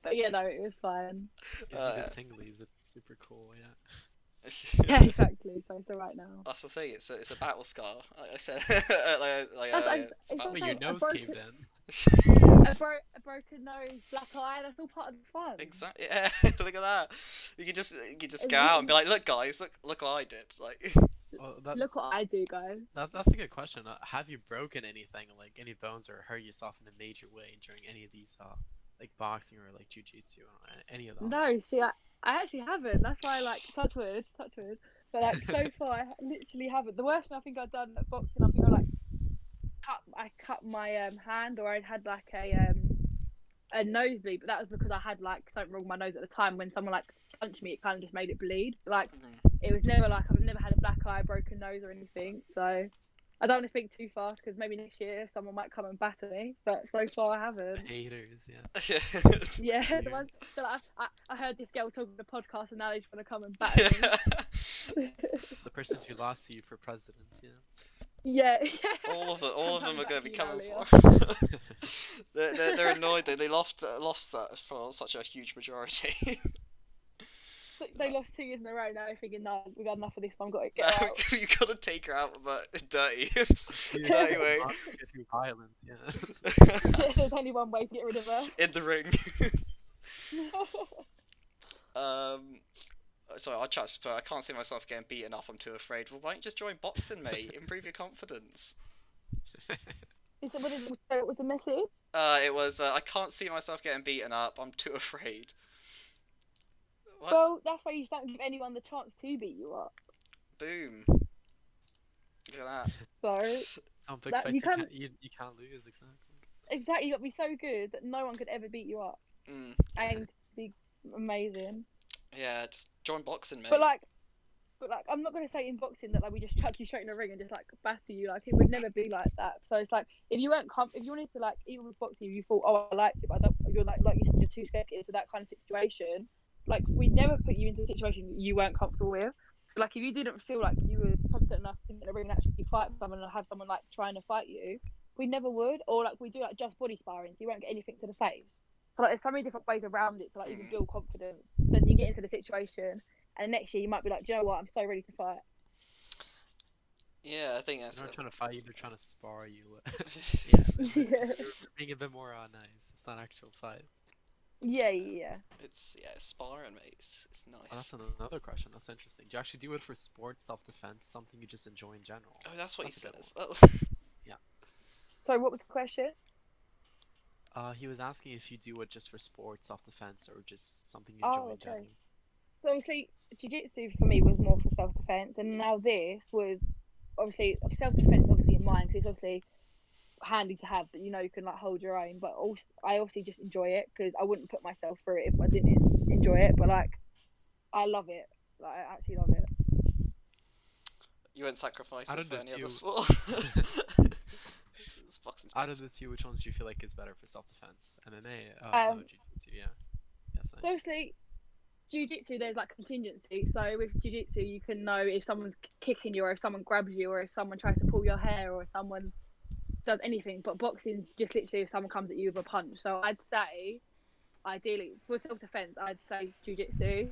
but yeah, no, it was fine. Gives you the tinglies. It's super cool. Yeah. Yeah, exactly. So right now. That's the thing. It's a battle scar. Like I said, like That's, it's a battle it's Wait, your like nose caved in. a broken nose, black eye. That's all part of the fun. Exactly. Yeah. Look at that. You can just go out and be like, look, guys, look what I did. Like. Oh, Look what I do, guys. that's a good question. Have you broken anything, like any bones, or hurt yourself in a major way during any of these, like boxing or like jiu-jitsu, or any of them? No, see, I actually haven't. That's why I like touch wood. But like so far, I literally haven't. The worst thing I think I've done at boxing, I think I cut my hand, or I'd had like a nosebleed, but that was because I had like something wrong with my nose at the time. When someone like punched me, it kind of just made it bleed. Like it was never like I've never had a black eye, broken nose, or anything. So I don't want to speak too fast because maybe next year someone might come and batter me. But so far I haven't. Haters, yeah. Yeah, the one. So like, I heard this girl talking on the podcast, and now they just want to come and batter me. The person who lost to you for president, yeah. Yeah. All of them are going to be coming earlier. for. they're annoyed that they lost that for such a huge majority. They lost 2 years in a row. Now they're thinking, no, we've had enough of this one. Got to get out. You gotta take her out, but dirty. Yeah, Anyway. through violence, yeah. There's only one way to get rid of her. In the ring. Sorry, I'll chat, but I can't see myself getting beaten up. I'm too afraid. Well, why don't you just join boxing, mate? Improve your confidence. What was the message? It was, I can't see myself getting beaten up. I'm too afraid. What? Well, that's why you don't give anyone the chance to beat you up. Boom. Look at that. So Some big That- fights you can't- you can't lose, exactly. exactly, you got to be so good that no one could ever beat you up, and be amazing. Yeah, just join boxing, mate. But like, I'm not gonna say in boxing that like we just chuck you straight in the ring and just like batter you. Like it would never be like that. So it's like if you wanted to like even with boxing, you thought, oh, I liked it, but I don't. You're like you said, you're too scared to get into that kind of situation. Like we'd never put you into a situation you weren't comfortable with. Like if you didn't feel like you were confident enough to get in the ring and actually fight someone and have someone like trying to fight you, we never would. Or like we do like just body sparring, so you won't get anything to the face. So like there's so many different ways around it to like even build confidence. So then you get into the situation, and next year you might be like, do you know what? I'm so ready to fight. Yeah, I think that's. They're not trying to fight you, they're trying to spar you. Yeah. They're being a bit more nice. It's not an actual fight. Yeah. It's sparring, mate. It's nice. Oh, that's another question. That's interesting. Do you actually do it for sports, self-defense, something you just enjoy in general? Oh, that's what That's he a good says. one. Oh. So what was the question? He was asking if you do it just for sports, self-defense, or just something you enjoy in okay. general. So obviously, jiu-jitsu for me was more for self-defense, and now this was obviously self-defense, obviously in mind, because it's obviously handy to have that you can like hold your own. But also, I obviously just enjoy it because I wouldn't put myself through it if I didn't enjoy it. But like, I love it. Like, I actually love it. You wouldn't sacrifice I it don't for know any if other you- sport. Boxing's Out of better. the two, which ones do you feel like is better for self-defense? MMA? No, Um, jiu-jitsu. Yeah. Yes. so obviously, jiu-jitsu, there's like contingency. So with jiu-jitsu, you can know if someone's kicking you, or if someone grabs you, or if someone tries to pull your hair, or if someone does anything. But boxing's just literally if someone comes at you with a punch. So I'd say, ideally, for self-defense, I'd say jiu-jitsu.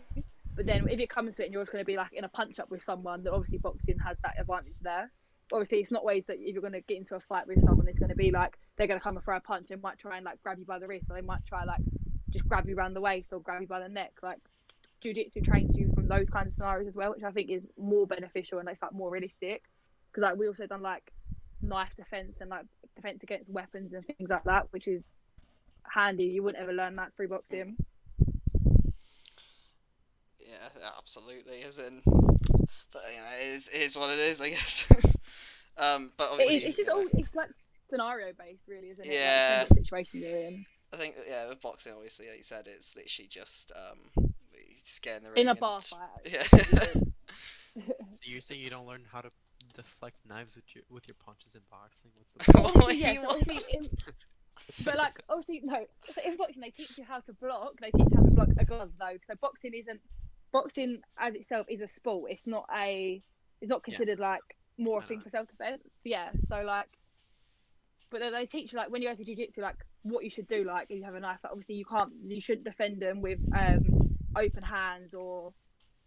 But then if it comes to it and you're just going to be like in a punch-up with someone, then obviously boxing has that advantage there. Obviously, it's not ways that if you're going to get into a fight with someone, it's going to be like they're going to come and throw a punch and might try and like grab you by the wrist, or they might try like just grab you around the waist or grab you by the neck. Like jiu-jitsu trains you from those kinds of scenarios as well, which I think is more beneficial and it's like more realistic. Because like we also done like knife defense and like defense against weapons and things like that, which is handy. You wouldn't ever learn that through boxing. Yeah, absolutely. As in, but you know, it is what it is, I guess. But obviously, It's just all it's like scenario based, really, isn't it? Yeah. Like, depends what situation you're in. I think with boxing, obviously, like you said, it's literally just you just get in the ring In a and bar fight. yeah. So you're saying you don't learn how to deflect knives with your punches in boxing? What's the point? What Yeah, you so want? obviously but like obviously no. So in boxing they teach you how to block. They teach you how to block a glove though. So boxing as itself is a sport. It's not considered like more a I thing know. for self defense. Yeah. So like, but then they teach you like when you go to jiu-jitsu like what you should do. Like if you have a knife, like, obviously you shouldn't defend them with open hands, or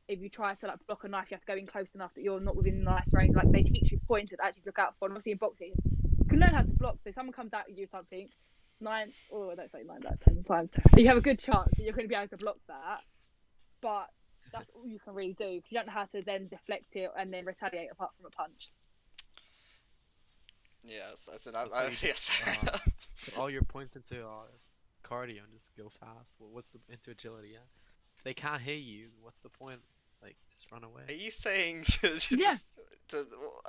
if you try to like block a knife, you have to go in close enough that you're not within the knife range. Like they teach you pointers actually to look out for. And obviously in boxing, you can learn how to block. So if someone comes at you something, I don't say 9 out of 10 times, you have a good chance that you're going to be able to block that. But that's all you can really do because you don't know how to then deflect it and then retaliate apart from a punch. Yes, I said That's why you yes. just put all your points into cardio and just go fast. Well, what's the into agility? Yeah. If they can't hit you, what's the point? Like, just run away. Are you saying Yeah.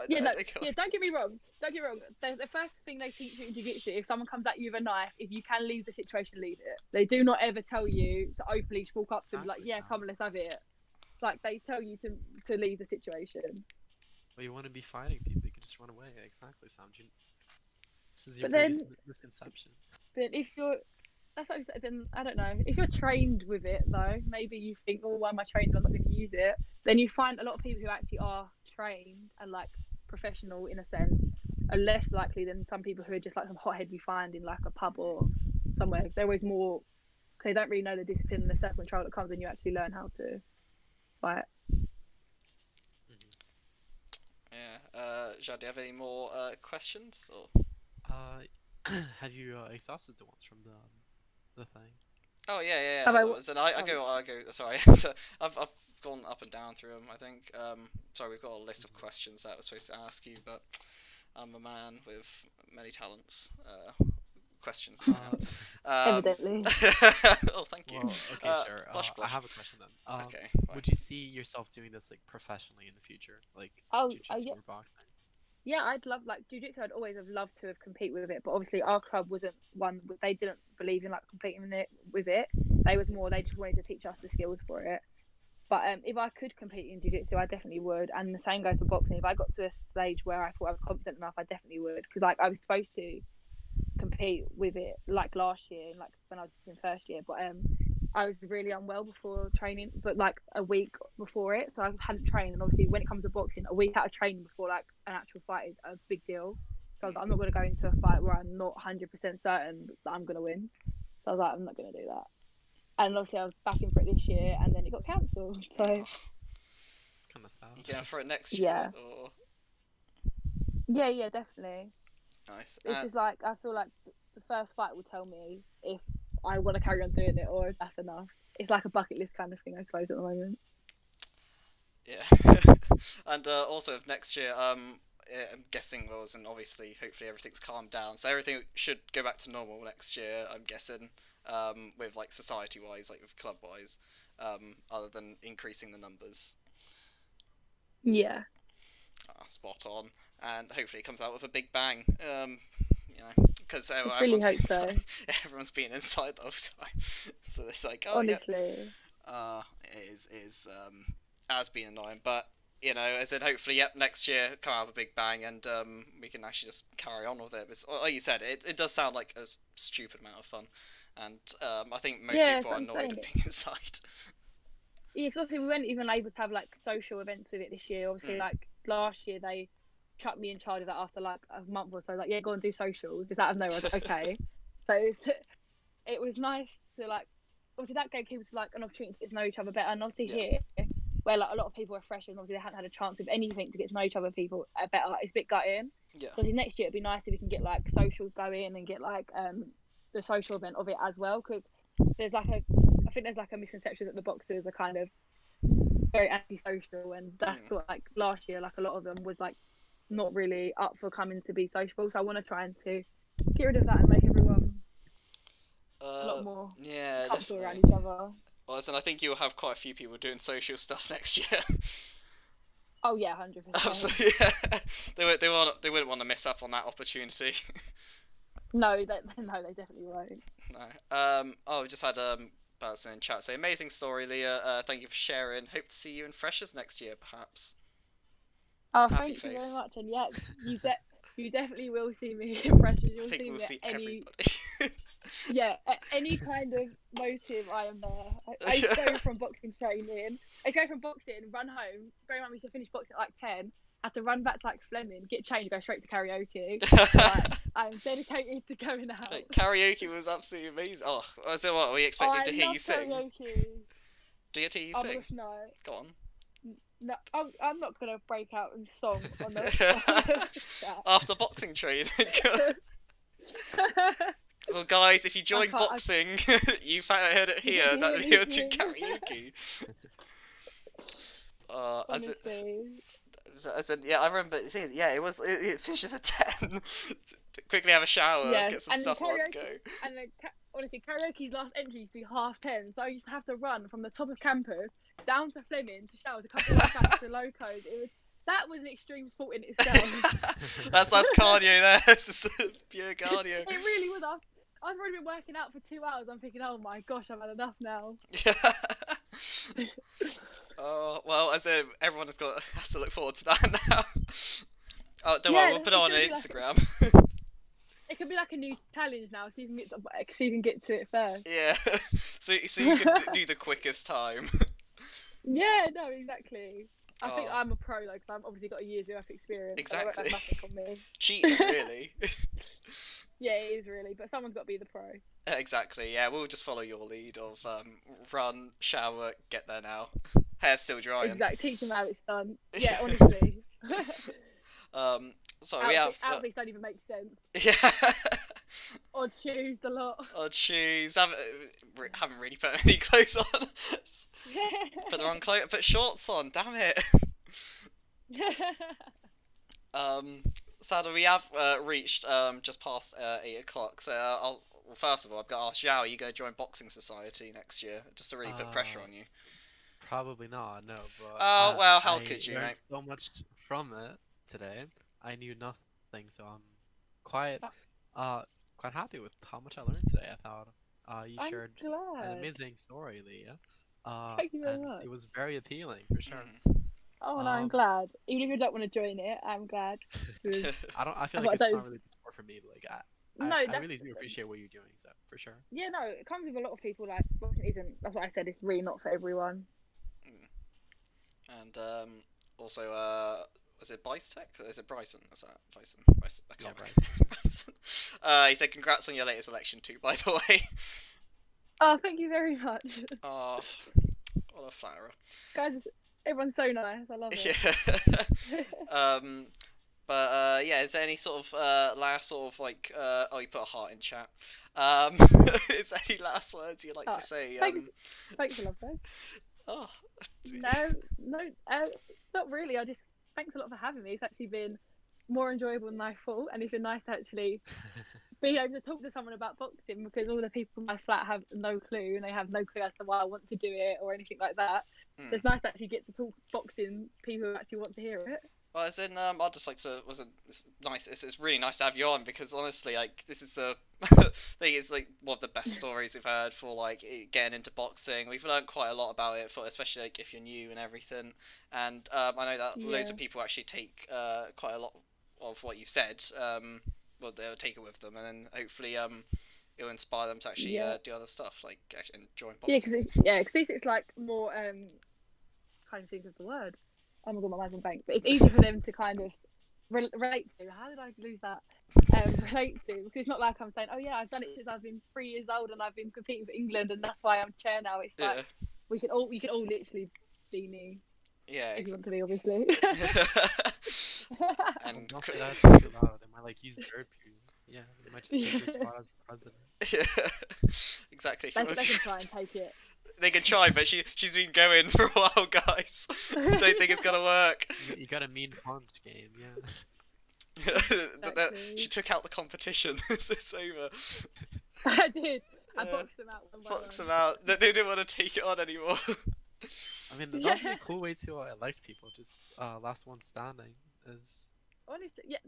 yeah, Don't get me wrong. Don't get me wrong. The first thing they teach you in jiu-jitsu, if someone comes at you with a knife, if you can leave the situation, leave it. They do not ever tell you to openly walk up to them like, Exactly, yeah, Sam. come on, let's have it. Like they tell you to leave the situation. Well, you want to be fighting people, you can just run away. Exactly, Sam. This is your But then- biggest misconception. But if you're, that's what I said. Then I don't know. If you're trained with it though, maybe you think, oh, why am I trained? I'm not going to use it. Then you find a lot of people who actually are trained and like professional in a sense are less likely than some people who are just like some hothead we find in like a pub or somewhere. They're always more. They don't really know the discipline and the self-control that comes when you actually learn how to fight. Yeah. Jad, do you have any more questions? Or... Have you exhausted the ones from the thing? Oh yeah. Have I- So I oh. go. Sorry, so I've gone up and down through them. I think. Sorry, we've got a list of questions that I was supposed to ask you, but I'm a man with many talents. Questions. Evidently. Oh, thank you. Well, okay, sure. Blush. I have a question then. Okay. Fine. Would you see yourself doing this like professionally in the future, like jiu-jitsu Yeah. or boxing? Yeah, I'd love like jiu-jitsu. I'd always have loved to have compete with it, but obviously our club wasn't one. They didn't believe in like competing with it. They just wanted to teach us the skills for it. But if I could compete in jiu-jitsu, I definitely would. And the same goes for boxing. If I got to a stage where I thought I was confident enough, I definitely would. Because like I was supposed to compete with it like last year, like when I was in first year. But I was really unwell before training, but like a week before it, so I hadn't trained. And obviously, when it comes to boxing, a week out of training before like an actual fight is a big deal. So I was like, I'm not going to go into a fight where I'm not 100% certain that I'm going to win. So I was like, I'm not going to do that. And obviously, I was back in for it this year, and then it got cancelled. So It's kind of sad. You going for it next year? Yeah. Or... yeah, definitely. Nice. It's just like I feel like the first fight will tell me if I want to carry on doing it or if that's enough. It's like a bucket list kind of thing, I suppose, at the moment. Yeah. And also if next year, I'm guessing and obviously hopefully everything's calmed down, so everything should go back to normal next year, I'm guessing, with like society wise, like with club wise, other than increasing the numbers. Yeah. Spot on. And hopefully it comes out with a big bang. You know, because really hope so. Everyone's been inside the whole time, so it's like, oh honestly. yeah. It is has been annoying, but you know, as in hopefully, yep, next year come out with a big bang, and we can actually just carry on with it. But like you said, it does sound like a stupid amount of fun, and I think most Yeah, people so are I'm annoyed saying of it. being inside. Yeah, 'cause obviously we weren't even able to have like social events with it this year. Obviously, Mm. like last year they chucked me in charge of that after like a month or so. Like, yeah, go and do socials. Just out of nowhere, I was like, okay. So it was nice to like, obviously that gave people to like an opportunity to get to know each other better. And obviously Yeah, here, where like a lot of people are fresh and obviously they hadn't had a chance with anything to get to know each other people better, it's a bit gutting. yeah. So obviously next year it'd be nice if we can get like socials going and get like the social event of it as well, because there's like a I think there's like a misconception that the boxers are kind of very antisocial, and that's Mm. what like last year like a lot of them was like not really up for coming to be sociable. So I want to try and to get rid of that and make everyone a lot more Yeah, comfortable definitely. around each other. Well, listen, I think you'll have quite a few people doing social stuff next year. Oh yeah, 100%. Absolutely, yeah. They wouldn't want to miss up on that opportunity. No, no, they definitely won't. No. Oh, we just had person in chat say amazing story, Leah. Thank you for sharing. Hope to see you in Freshers next year, perhaps. Oh, Happy thank you very face. much. And yeah, you definitely will see me in pressures. I You'll think see we'll me at see any everybody. any kind of motive. I am there. I used to go from boxing training. I used to go from boxing, run home. Grandma used to finish boxing at like 10. Had to run back to like Fleming, get changed, go straight to karaoke. So like I'm dedicated to going out. Like, karaoke was absolutely amazing. Oh, so what? Are we Oh, expecting I to hear love you sing? karaoke. Do you get to hear you Oh my sing? gosh, no. Go on. No, I'm not gonna break out in song on the chat. After boxing training. Well, guys, if you join can't- I- boxing, you heard it You get here. to That hear me Leo do sing. karaoke. As it, Honestly. I said, yeah, I remember. Yeah, it finishes at 10. Quickly have a shower, Yes, get some and stuff on, karaoke, go. and honestly, karaoke's last entry used to be 10:30, so I used to have to run from the top of campus down to Fleming to shower to come back to Locos. That was an extreme sport in itself. That's cardio there. It's just pure cardio. It really was. I've already been working out for 2 hours. I'm thinking, oh my gosh, I've had enough now. Yeah. Oh well, as in, everyone has to look forward to that now. Oh, don't worry, we'll put it on Instagram. It could be like a new challenge now, so you can get to it first. Yeah. So you can do the quickest time. Yeah, no, exactly. I think Oh. I'm a pro though, because I've obviously got a year's worth of experience. Exactly. So I won't have nothing on me. Cheating, really. Yeah, it is really, but someone's got to be the pro. Exactly. Yeah, we'll just follow your lead of run, shower, get there now. Hair's still drying. Exactly. Teach them how it's done. Yeah, honestly. So we have outfits don't even make sense. yeah. Odd shoes, a lot. Odd shoes. Haven't really put any clothes on. Put the wrong clothes. Put shorts on. Damn it. Sadly, we have reached just past 8 o'clock. So well, first of all, I've got to ask Zhao, are you going to join Boxing Society next year? Just to really put pressure on you. Probably not, no. But Oh well, how I could you, learned mate? so much from it today. I knew nothing, so I'm quite quite happy with how much I learned today. I thought you I'm shared an glad. amazing story, Leah. Thank you very And much. it was very appealing for sure. Oh, no, I'm glad. Even if you don't want to join it, I'm glad. I feel I like it's don't- not really the sport for me, but like No, I that's really do different. appreciate what you're doing, so for sure. Yeah, no, it comes with a lot of people. Like, boxing isn't. That's what I said. It's really not for everyone. And also was it Bicetech? Is it Bryson? Is that Bryson? Bryson. I can't Yeah, remember. Bryson. He said congrats on your latest election too, by the way. Oh, thank you very much. Oh, what a flatterer. Guys, everyone's so nice. I love it. Yeah. Yeah, is there any sort of last sort of like oh, you put a heart in chat. Is there any last words you'd like to say? Thanks a lot, guys. Oh. No, not really. Thanks a lot for having me. It's actually been more enjoyable than I thought, and it's been nice to actually be able to talk to someone about boxing, because all the people in my flat have no clue, and they have no clue as to why I want to do it or anything like that. So it's nice to actually get to talk boxing to people who actually want to hear it. Well, as in, I'd just like to. It's nice. It's really nice to have you on, because honestly, like, this is the I think it's like one of the best stories we've heard for like getting into boxing. We've learned quite a lot about it, for especially like if you're new and everything. And I know that loads Yeah. of people actually take quite a lot of what you've said. Well, they'll take it with them, and then hopefully it'll inspire them to actually Yeah. do other stuff like actually join Yeah, boxing. because this is like more can't even think of the word. Oh my god, my mind's on blank. But it's easy for them to kind of relate to. How did I lose that? Relate to, because it's not like I'm saying, oh yeah, I've done it since I've been 3 years old and I've been competing for England and that's why I'm chair now. It's like Yeah. we can all literally be me Yeah. if you want to be, obviously. And Don't say that too loud. They might like use dirt poo. Yeah, they might just take your spot as the president. yeah. Exactly. They can try and take it. They can try, but she's been going for a while, guys. Don't think it's gonna work. You got a mean punch game, yeah. Exactly. She took out the competition. It's over. I did. I Yeah. boxed them out one by Box one. them out. They didn't want to take it on anymore. I mean, that'd be a cool way to elect people. Just last one standing is. Honestly, yeah,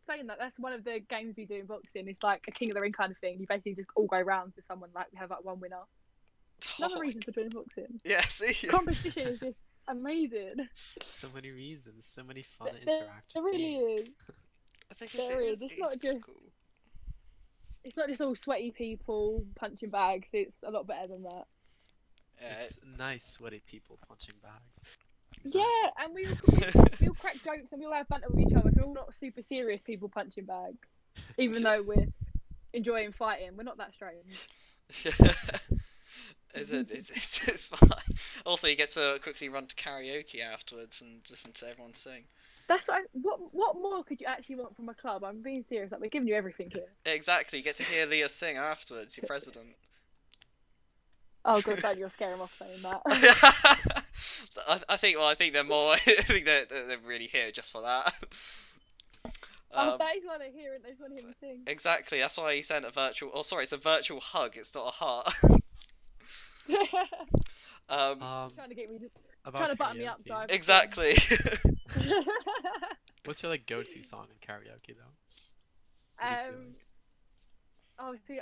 saying that, that's one of the games we do in boxing. It's like a king of the ring kind of thing. You basically just all go round to someone, like we have like one winner. Another reason to join boxing. Yeah, see. Competition is just amazing. So many reasons, so many fun There interaction. really is. I think There is. It's not pretty just- It's not just all sweaty people punching bags. It's a lot better than that. Yeah, It's nice, sweaty people punching bags. Yeah, and we all crack jokes and we all have banter with each other. So we're all not super serious people punching bags, even though we're enjoying fighting. We're not that strange. it's fine. Also, you get to quickly run to karaoke afterwards and listen to everyone sing. That's what more could you actually want from a club? I'm being serious. Like we're giving you everything here. Exactly, you get to hear Leah sing afterwards, your president. Oh god, Dan, you're scaring them off saying that. I think they're more. I think they're really here just for that. That is why they're here and they want to hear me sing. Exactly. That's why he sent a virtual. Oh, sorry, it's a virtual hug. It's not a heart. Trying to get me, About trying to button me up. So karaoke. Exactly. What's your like go-to song in karaoke though? Oh, see,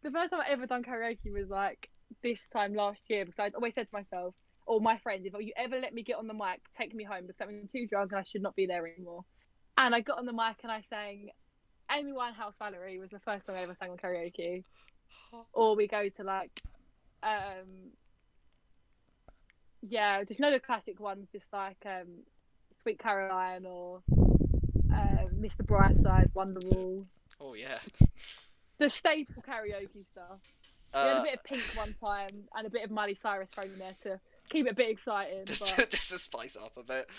the first time I ever done karaoke was like this time last year because I'd always said to myself, or my friends, if you ever let me get on the mic, take me home because I'm too drunk and I should not be there anymore. And I got on the mic and I sang Amy Winehouse Valerie was the first song I ever sang on karaoke. Or we go to like, yeah, just the classic ones, just like Sweet Caroline or Mr. Brightside, Wonderwall. Oh yeah. The staple karaoke stuff. We had a bit of Pink one time and a bit of Miley Cyrus thrown in there to keep it a bit exciting, but Just to spice it up a bit.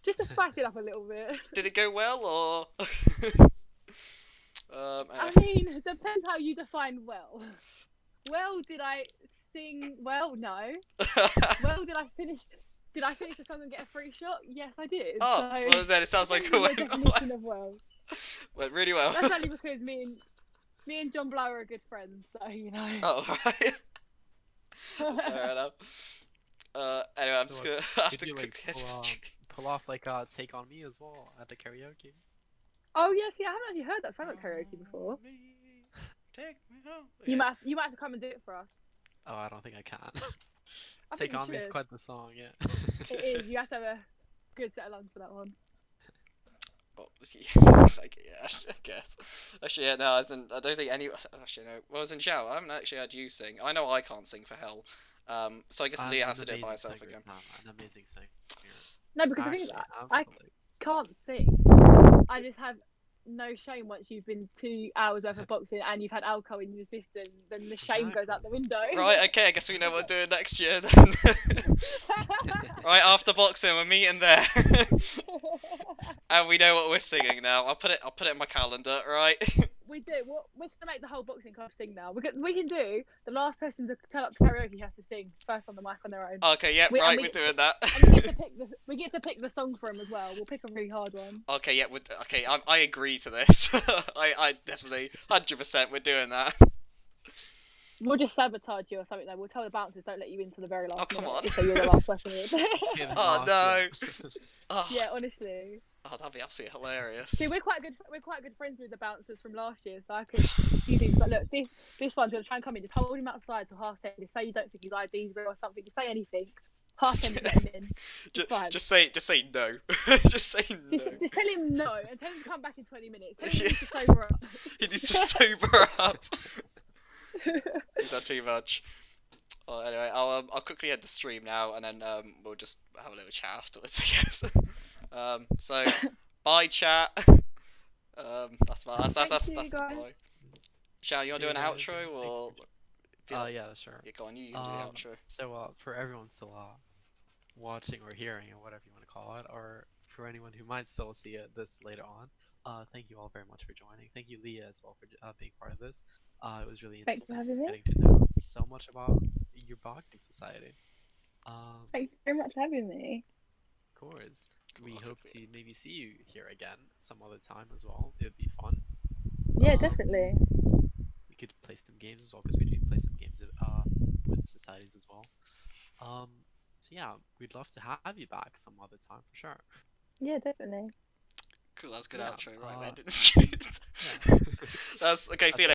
just to spice it up a little bit. Did it go well or? I mean, it depends how you define well. Well, did I sing well? No. Well, did I finish the song and get a free shot? Yes, I did. Oh, so, well then it sounds like it depends went, on your definition of well. went really well. That's only because me and John Blower are good friends, so you know. Oh right. That's fair enough. Anyway, I'm So, just gonna Did have to you like pull off like Take On Me as well at the karaoke? Oh yeah, see, I haven't actually heard that song at karaoke before. Take me home. You might have to come and do it for us. Oh, I don't think I can. I think Take you On Me is should. quite the song, yeah. It is. You have to have a good set of lungs for that one. Oh, yeah, I guess. Actually, yeah, no, I don't think any. Actually, no. Well, I was in Zhao. I haven't actually had you sing. I know I can't sing for hell. So I guess I'm Leah an has to do it by amazing herself singer, again. Tom, an amazing singer. No, because the thing is, I absolutely. can't sing. I just have no shame once you've been 2 hours worth of boxing and you've had alcohol in your system. Then the shame goes out the window. Right, okay, I guess we know what we're doing next year then. Right, after boxing, we're meeting there. And we know what we're singing now. I'll put it in my calendar, right? We do. We're gonna make the whole boxing club sing now. We can do the last person to turn up to karaoke has to sing first on the mic on their own. Okay, yep, And we're doing that. And we get to pick the song for him as well. We'll pick a really hard one. Okay, yeah, I agree to this. I definitely 100% we're doing that. We'll just sabotage you or something though. We'll tell the bouncers don't let you into the very last Oh, come minute, on. So you're the last person in. Oh no. Oh, Yeah, honestly. Oh, that'd be absolutely hilarious. See, we're quite good. We're quite good friends with the bouncers from last year, so I could easily be like, look, this one's gonna try and come in. Just hold him outside till 10:30. Just say you don't think his ID's real or something. Just say anything. 10:30 to let him in. It's fine. Just say no. Just say no. Just tell him no and tell him to come back in 20 minutes. Tell him Yeah. he needs to sober up. He needs to sober up. Is that too much? Well, anyway, I'll quickly end the stream now, and then we'll just have a little chat afterwards, I guess. So bye, chat. That's my that's you, the guys. bye. Shall you want to do an See you guys, outro and or? thank you yeah, sure. Yeah, go on. You can do the outro. So for everyone still watching or hearing or whatever you want to call it, or for anyone who might still see it this later on, thank you all very much for joining. Thank you, Leah, as well, for being part of this. It was really Thanks for interesting having me. getting to know so much about your boxing society. Thanks very much for having me. Of course. We Cool, hope hopefully. to maybe see you here again some other time as well. It would be fun. Yeah, definitely. We could play some games as well, because we do play some games with societies as well. So yeah, we'd love to have you back some other time for sure. Yeah, definitely. Cool, that's a good Yeah, outro. Right, we ended the yeah. stream. That's okay. See you later.